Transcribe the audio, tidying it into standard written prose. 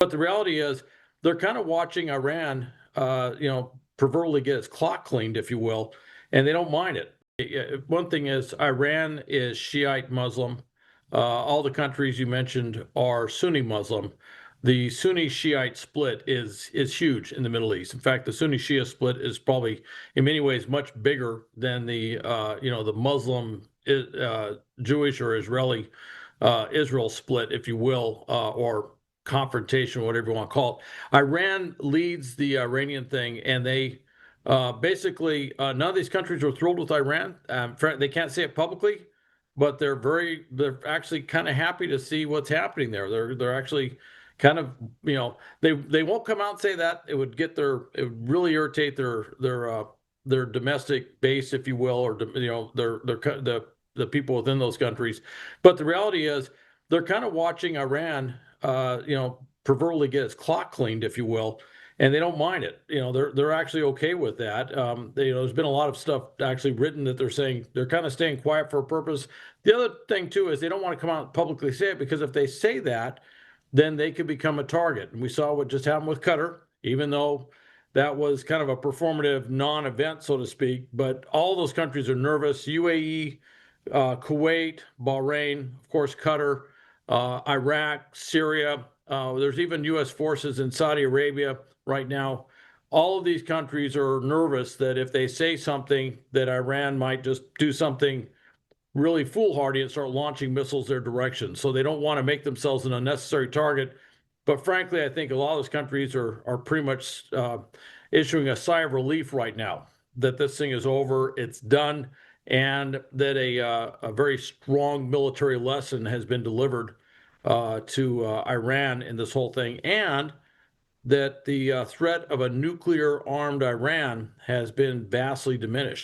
But the reality is, they're kind of watching Iran, proverbially get its clock cleaned, if you will, and they don't mind it. One thing is, Iran is Shiite Muslim. All the countries you mentioned are Sunni Muslim. The Sunni Shiite split is huge in the Middle East. In fact, the Sunni Shia split is probably, in many ways, much bigger than the Muslim Jewish or Israeli Israel split, if you will, or confrontation, whatever you want to call it. Iran leads the Iranian thing, and they basically none of these countries are thrilled with Iran. They can't say it publicly, but they're actually kind of happy to see what's happening there. They're actually kind of they won't come out and say that. It would really irritate their domestic base, if you will, or the people within those countries. But the reality is, they're kind of watching Iran, proverbially get its clock cleaned, if you will, and they don't mind it. They're actually okay with that. There's been a lot of stuff actually written that they're saying they're kind of staying quiet for a purpose. The other thing too is they don't want to come out and publicly say it, because if they say that, then they could become a target. And we saw what just happened with Qatar, even though that was kind of a performative non-event, so to speak. But all those countries are nervous. UAE, Kuwait, Bahrain, of course, Qatar, Iraq, Syria. There's even U.S. forces in Saudi Arabia right now. All of these countries are nervous that if they say something, that Iran might just do something really foolhardy and start launching missiles their direction. So they don't want to make themselves an unnecessary target. But frankly, I think a lot of those countries are pretty much issuing a sigh of relief right now that this thing is over, it's done, and that a very strong military lesson has been delivered to Iran in this whole thing, and that the threat of a nuclear armed Iran has been vastly diminished.